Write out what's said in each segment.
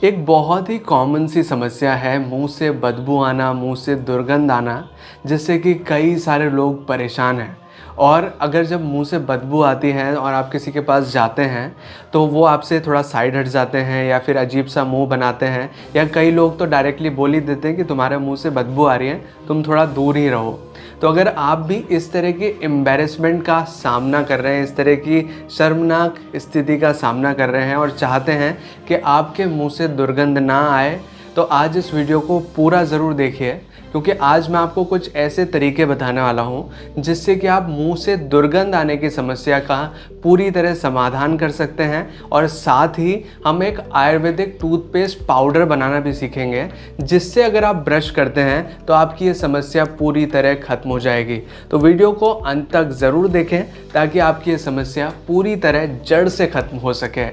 एक बहुत ही कॉमन सी समस्या है मुंह से बदबू आना, मुंह से दुर्गंध आना, जिससे कि कई सारे लोग परेशान हैं। और अगर जब मुंह से बदबू आती है और आप किसी के पास जाते हैं तो वो आपसे थोड़ा साइड हट जाते हैं या फिर अजीब सा मुंह बनाते हैं, या कई लोग तो डायरेक्टली बोल ही देते हैं कि तुम्हारे मुंह से बदबू आ रही है, तुम थोड़ा दूर ही रहो। तो अगर आप भी इस तरह की एम्बैरेसमेंट का सामना कर रहे हैं, इस तरह की शर्मनाक स्थिति का सामना कर रहे हैं और चाहते हैं कि आपके मुंह से दुर्गंध ना आए, तो आज इस वीडियो को पूरा ज़रूर देखिए, क्योंकि आज मैं आपको कुछ ऐसे तरीके बताने वाला हूं जिससे कि आप मुंह से दुर्गंध आने की समस्या का पूरी तरह समाधान कर सकते हैं। और साथ ही हम एक आयुर्वेदिक टूथपेस्ट पाउडर बनाना भी सीखेंगे, जिससे अगर आप ब्रश करते हैं तो आपकी ये समस्या पूरी तरह खत्म हो जाएगी। तो वीडियो को अंत तक ज़रूर देखें ताकि आपकी ये समस्या पूरी तरह जड़ से खत्म हो सके।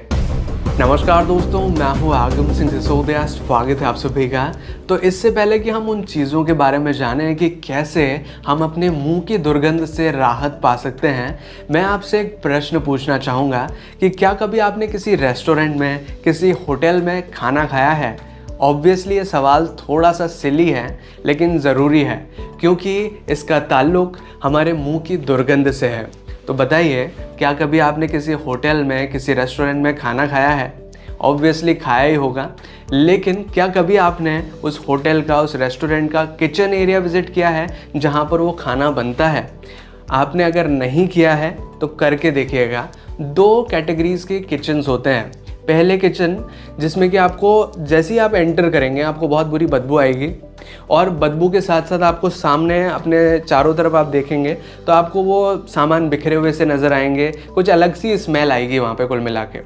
नमस्कार दोस्तों, मैं हूं आगम सिंह सिसोदिया। स्वागत है आप सभी का। तो इससे पहले कि हम उन चीज़ों के बारे में जानें कि कैसे हम अपने मुंह की दुर्गंध से राहत पा सकते हैं, मैं आपसे एक प्रश्न पूछना चाहूँगा कि क्या कभी आपने किसी रेस्टोरेंट में, किसी होटल में खाना खाया है? ऑब्वियसली ये सवाल थोड़ा सा सिली है लेकिन ज़रूरी है, क्योंकि इसका ताल्लुक हमारे मुंह की दुर्गंध से है। तो बताइए, क्या कभी आपने किसी होटल में, किसी रेस्टोरेंट में खाना खाया है? ऑब्वियसली खाया ही होगा, लेकिन क्या कभी आपने उस होटल का, उस रेस्टोरेंट का किचन एरिया विज़िट किया है जहाँ पर वो खाना बनता है? आपने अगर नहीं किया है तो करके देखिएगा। दो कैटेगरीज़ के किचन्स होते हैं। पहले किचन, जिसमें कि आपको जैसे ही आप एंटर करेंगे आपको बहुत बुरी बदबू आएगी, और बदबू के साथ साथ आपको सामने अपने चारों तरफ आप देखेंगे तो आपको वो सामान बिखरे हुए से नज़र आएंगे, कुछ अलग सी स्मेल आएगी वहाँ पे कुल मिला के।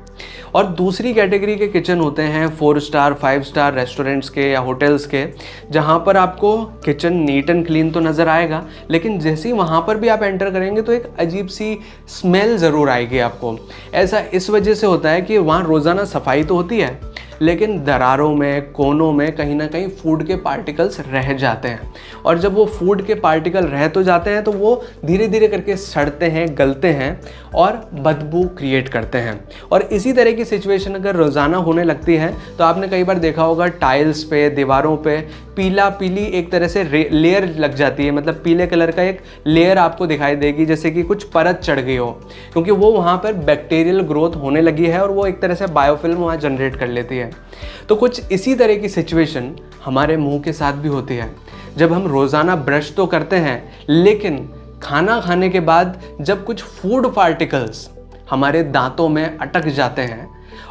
और दूसरी कैटेगरी के किचन होते हैं 4 स्टार 5 स्टार रेस्टोरेंट्स के या होटल्स के, जहाँ पर आपको किचन नीट एंड क्लीन तो नज़र आएगा, लेकिन जैसे ही वहाँ पर भी आप एंटर करेंगे तो एक अजीब सी स्मेल ज़रूर आएगी आपको। ऐसा इस वजह से होता है कि वहाँ रोज़ाना सफाई तो होती है, लेकिन दरारों में, कोनों में कहीं ना कहीं फूड के पार्टिकल्स रह जाते हैं। और जब वो फूड के पार्टिकल रह तो जाते हैं तो वो धीरे धीरे करके सड़ते हैं, गलते हैं और बदबू क्रिएट करते हैं। और इसी तरह की सिचुएशन अगर रोज़ाना होने लगती है तो आपने कई बार देखा होगा टाइल्स पे, दीवारों पे पीली एक तरह से लेयर लग जाती है, मतलब पीले कलर का एक लेयर आपको दिखाई देगी, जैसे कि कुछ परत चढ़ गई हो, क्योंकि वो वहाँ पर बैक्टीरियल ग्रोथ होने लगी है और वो एक तरह से बायोफिल्म वहाँ जनरेट कर लेती है। तो कुछ इसी तरह की सिचुएशन हमारे मुंह के साथ भी होती है। जब हम रोज़ाना ब्रश तो करते हैं, लेकिन खाना खाने के बाद जब कुछ फूड पार्टिकल्स हमारे दांतों में अटक जाते हैं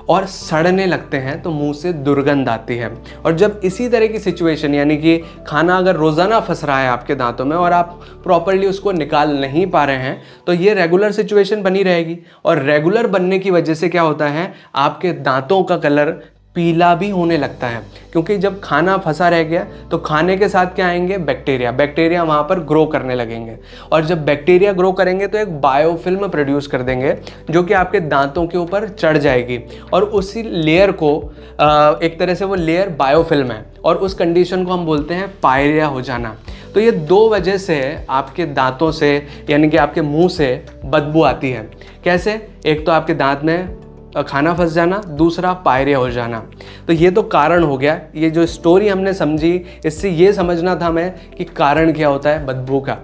और सड़ने लगते हैं तो मुंह से दुर्गंध आती है। और जब इसी तरह की सिचुएशन, यानी कि खाना अगर रोज़ाना फंस रहा है आपके दांतों में और आप प्रॉपर्ली उसको निकाल नहीं पा रहे हैं, तो ये रेगुलर सिचुएशन बनी रहेगी। और रेगुलर बनने की वजह से क्या होता है, आपके दांतों का कलर पीला भी होने लगता है, क्योंकि जब खाना फंसा रह गया तो खाने के साथ क्या आएंगे, बैक्टीरिया वहाँ पर ग्रो करने लगेंगे। और जब बैक्टीरिया ग्रो करेंगे तो एक बायोफिल्म प्रोड्यूस कर देंगे, जो कि आपके दांतों के ऊपर चढ़ जाएगी। और उसी लेयर को एक तरह से वो लेयर बायोफिल्म है, और उस कंडीशन को हम बोलते हैं पायरिया हो जाना। तो ये दो वजह से आपके दांतों से, यानी कि आपके मुंह से बदबू आती है। कैसे? एक तो आपके दांत में खाना फंस जाना, दूसरा पायरिया हो जाना। तो ये तो कारण हो गया। ये जो स्टोरी हमने समझी, इससे ये समझना था हमें कि कारण क्या होता है बदबू का।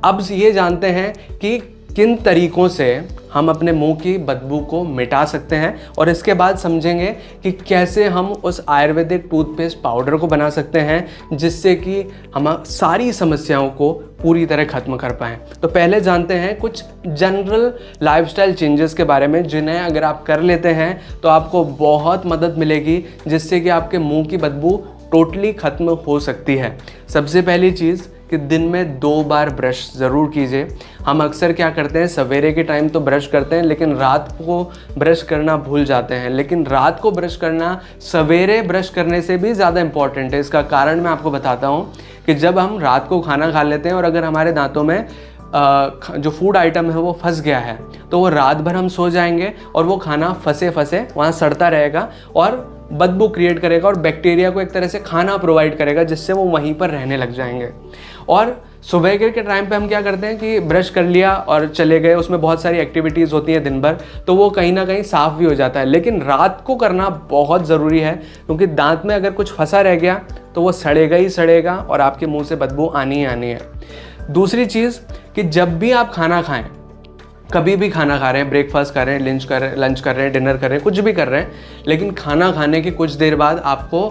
अब ये जानते हैं कि किन तरीकों से हम अपने मुंह की बदबू को मिटा सकते हैं, और इसके बाद समझेंगे कि कैसे हम उस आयुर्वेदिक टूथपेस्ट पाउडर को बना सकते हैं, जिससे कि हम सारी समस्याओं को पूरी तरह ख़त्म कर पाएँ। तो पहले जानते हैं कुछ जनरल लाइफस्टाइल चेंजेस के बारे में, जिन्हें अगर आप कर लेते हैं तो आपको बहुत मदद मिलेगी, जिससे कि आपके मुंह की बदबू टोटली ख़त्म हो सकती है। सबसे पहली चीज़ कि दिन में 2 बार ब्रश ज़रूर कीजिए। हम अक्सर क्या करते हैं, सवेरे के टाइम तो ब्रश करते हैं, लेकिन रात को ब्रश करना भूल जाते हैं। लेकिन रात को ब्रश करना सवेरे ब्रश करने से भी ज़्यादा इम्पॉर्टेंट है। इसका कारण मैं आपको बताता हूँ कि जब हम रात को खाना खा लेते हैं और अगर हमारे दांतों में जो फूड आइटम है वो फंस गया है, तो वो रात भर हम सो जाएंगे और वो खाना फंसे वहाँ सड़ता रहेगा और बदबू क्रिएट करेगा और बैक्टीरिया को एक तरह से खाना प्रोवाइड करेगा, जिससे वो वहीं पर रहने लग जाएंगे। और सुबह के टाइम पे हम क्या करते हैं कि ब्रश कर लिया और चले गए, उसमें बहुत सारी एक्टिविटीज़ होती हैं दिन भर, तो वो कहीं ना कहीं साफ़ भी हो जाता है। लेकिन रात को करना बहुत ज़रूरी है, क्योंकि दांत में अगर कुछ फंसा रह गया तो वो सड़ेगा ही सड़ेगा और आपके मुंह से बदबू आनी ही आनी है। दूसरी चीज़ कि जब भी आप खाना खाएं, कभी भी खाना खा रहे हैं, ब्रेकफास्ट कर रहे हैं, लंच कर रहे हैं, डिनर कर रहे हैं, कुछ भी कर रहे हैं, लेकिन खाना खाने के कुछ देर बाद आपको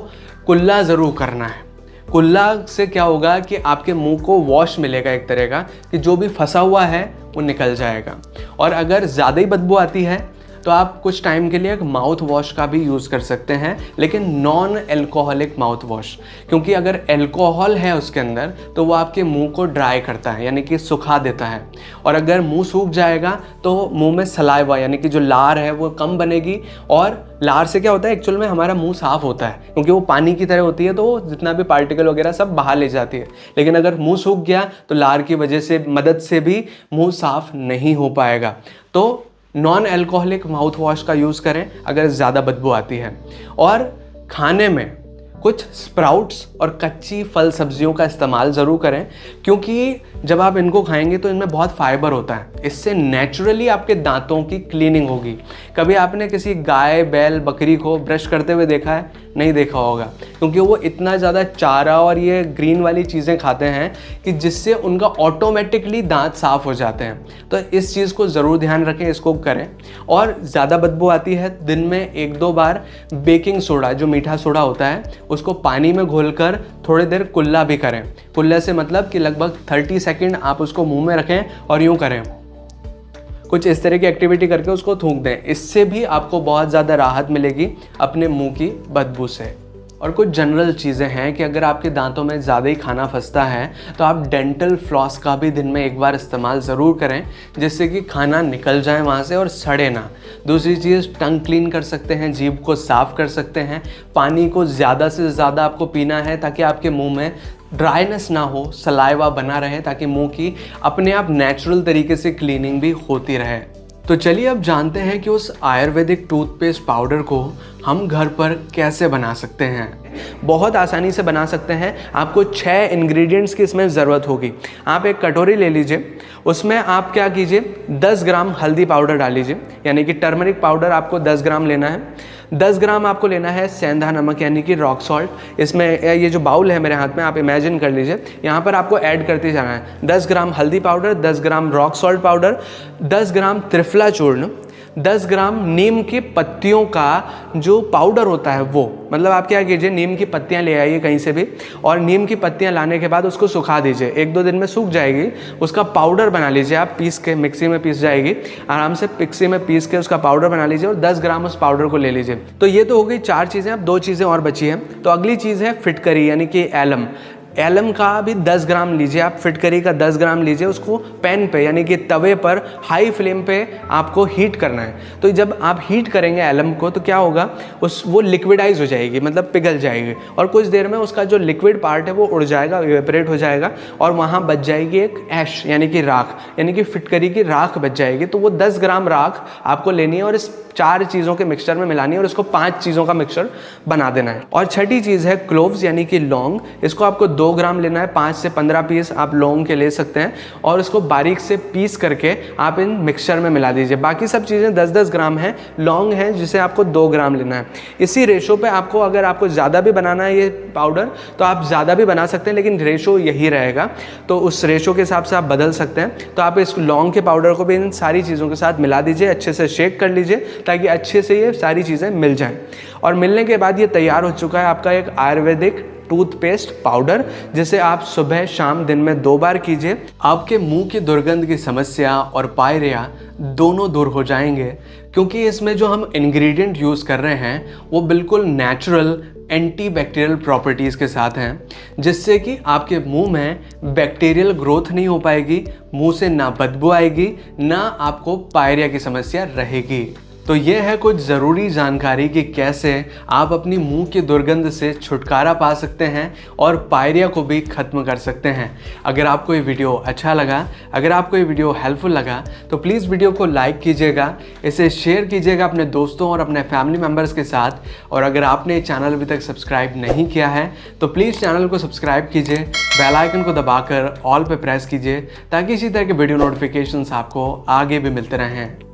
कुल्ला ज़रूर करना है। कुल्ला से क्या होगा कि आपके मुंह को वॉश मिलेगा, एक तरह का कि जो भी फंसा हुआ है वो निकल जाएगा। और अगर ज़्यादा ही बदबू आती है तो आप कुछ टाइम के लिए एक माउथ वॉश का भी यूज़ कर सकते हैं, लेकिन नॉन एल्कोहलिक माउथ वॉश, क्योंकि अगर एल्कोहल है उसके अंदर तो वो आपके मुंह को ड्राई करता है, यानी कि सुखा देता है। और अगर मुंह सूख जाएगा तो मुंह में सलाइवा यानी कि जो लार है वो कम बनेगी, और लार से क्या होता है एक्चुअल में हमारा मुंह साफ़ होता है, क्योंकि वो पानी की तरह होती है तो जितना भी पार्टिकल वगैरह सब बाहर ले जाती है। लेकिन अगर मुंह सूख गया तो लार की वजह से मदद से भी मुंह साफ़ नहीं हो पाएगा। तो नॉन अल्कोहलिक माउथ वॉश का यूज़ करें अगर ज़्यादा बदबू आती है। और खाने में कुछ स्प्राउट्स और कच्ची फल सब्जियों का इस्तेमाल ज़रूर करें, क्योंकि जब आप इनको खाएंगे तो इनमें बहुत फाइबर होता है। इससे नेचुरली आपके दांतों की क्लीनिंग होगी। कभी आपने किसी गाय, बैल, बकरी को ब्रश करते हुए देखा है? नहीं देखा होगा, क्योंकि वो इतना ज़्यादा चारा और ये ग्रीन वाली चीज़ें खाते हैं कि जिससे उनका ऑटोमेटिकली दांत साफ़ हो जाते हैं। तो इस चीज़ को ज़रूर ध्यान रखें, इसको करें। और ज़्यादा बदबू आती है, दिन में 1-2 बार बेकिंग सोडा, जो मीठा सोडा होता है, उसको पानी में घोलकर थोड़ी देर कुल्ला भी करें। कुल्ले से मतलब कि लगभग 30 सेकंड आप उसको मुंह में रखें और यूँ करें, कुछ इस तरह की एक्टिविटी करके उसको थूक दें। इससे भी आपको बहुत ज़्यादा राहत मिलेगी अपने मुंह की बदबू से। और कुछ जनरल चीज़ें हैं कि अगर आपके दांतों में ज़्यादा ही खाना फंसता है तो आप डेंटल फ्लॉस का भी दिन में 1 बार इस्तेमाल ज़रूर करें, जिससे कि खाना निकल जाए वहाँ से और सड़े ना। दूसरी चीज़, टंग क्लीन कर सकते हैं, जीभ को साफ़ कर सकते हैं। पानी को ज़्यादा से ज़्यादा आपको पीना है ताकि आपके मुंह में ड्राइनेस ना हो, सलाइवा बना रहे, ताकि मुंह की अपने आप नेचुरल तरीके से क्लीनिंग भी होती रहे। तो चलिए अब जानते हैं कि उस आयुर्वेदिक टूथपेस्ट पाउडर को हम घर पर कैसे बना सकते हैं। बहुत आसानी से बना सकते हैं। आपको 6 इंग्रेडिएंट्स की इसमें ज़रूरत होगी। आप एक कटोरी ले लीजिए, उसमें आप क्या कीजिए, 10 ग्राम हल्दी पाउडर डाल लीजिए, यानी कि टर्मरिक पाउडर आपको 10 ग्राम लेना है। 10 ग्राम आपको लेना है सेंधा नमक, यानी कि रॉक सॉल्ट। इसमें ये जो बाउल है मेरे हाथ में, आप इमेजिन कर लीजिए, यहाँ पर आपको ऐड करते जाना है 10 ग्राम हल्दी पाउडर, 10 ग्राम रॉक सॉल्ट पाउडर, 10 ग्राम त्रिफला चूर्ण, 10 ग्राम नीम की पत्तियों का जो पाउडर होता है वो, मतलब आप क्या कीजिए, नीम की पत्तियां ले आइए कहीं से भी, और नीम की पत्तियां लाने के बाद उसको सुखा दीजिए। 1-2 दिन में सूख जाएगी, उसका पाउडर बना लीजिए आप, पीस के मिक्सी में पीस जाएगी, आराम से मिक्सी में पीस के उसका पाउडर बना लीजिए और 10 ग्राम उस पाउडर को ले लीजिए। तो ये तो हो गई 4 चीज़ें। अब 2 चीज़ें और बची हैं। तो अगली चीज़ है फिटकरी, यानी कि एलम। एलम का भी 10 ग्राम लीजिए आप, फिटकरी का 10 ग्राम लीजिए, उसको पैन पे यानी कि तवे पर हाई फ्लेम पे आपको हीट करना है। तो जब आप हीट करेंगे एलम को तो क्या होगा, वो लिक्विडाइज हो जाएगी, मतलब पिघल जाएगी, और कुछ देर में उसका जो लिक्विड पार्ट है वो उड़ जाएगा, इवेपोरेट हो जाएगा, और वहाँ बच जाएगी एक ऐश यानी कि राख, यानी कि फिटकरी की राख बच जाएगी। तो वो 10 ग्राम राख आपको लेनी है और इस 4 चीज़ों के मिक्सचर में मिलानी है और इसको 5 चीज़ों का मिक्सचर बना देना है। और छठी चीज़ है क्लोव्स, यानी कि लौंग। इसको आपको 2 ग्राम लेना है, 5 से 15 पीस आप लौंग के ले सकते हैं, और इसको बारीक से पीस करके आप इन मिक्सचर में मिला दीजिए। बाकी सब चीज़ें 10-10 ग्राम हैं। लौंग है जिसे आपको 2 ग्राम लेना है। इसी रेशो पे आपको, अगर आपको ज़्यादा भी बनाना है ये पाउडर तो आप ज़्यादा भी बना सकते हैं, लेकिन रेशो यही रहेगा, तो उस रेशो के हिसाब से आप बदल सकते हैं। तो आप इस लौंग के पाउडर को भी इन सारी चीज़ों के साथ मिला दीजिए, अच्छे से शेक कर लीजिए ताकि अच्छे से ये सारी चीज़ें मिल जाएं। और मिलने के बाद ये तैयार हो चुका है आपका एक आयुर्वेदिक टूथपेस्ट पाउडर, जिसे आप सुबह शाम दिन में 2 बार कीजिए। आपके मुंह की दुर्गंध की समस्या और पायरिया दोनों दूर हो जाएंगे, क्योंकि इसमें जो हम इंग्रेडिएंट यूज़ कर रहे हैं वो बिल्कुल नेचुरल एंटीबैक्टीरियल प्रॉपर्टीज़ के साथ हैं, जिससे कि आपके मुंह में बैक्टीरियल ग्रोथ नहीं हो पाएगी, मुंह से ना बदबू आएगी, ना आपको पायरिया की समस्या रहेगी। तो ये है कुछ ज़रूरी जानकारी कि कैसे आप अपनी मुंह की दुर्गंध से छुटकारा पा सकते हैं और पायरिया को भी ख़त्म कर सकते हैं। अगर आपको ये वीडियो अच्छा लगा, अगर आपको ये वीडियो हेल्पफुल लगा तो प्लीज़ वीडियो को लाइक कीजिएगा, इसे शेयर कीजिएगा अपने दोस्तों और अपने फैमिली मेम्बर्स के साथ। और अगर आपने ये चैनल अभी तक सब्सक्राइब नहीं किया है तो प्लीज़ चैनल को सब्सक्राइब कीजिए, बेल आइकन को दबाकर ऑल पे प्रेस कीजिए ताकि इसी तरह के वीडियो नोटिफिकेशंस आपको आगे भी मिलते रहें।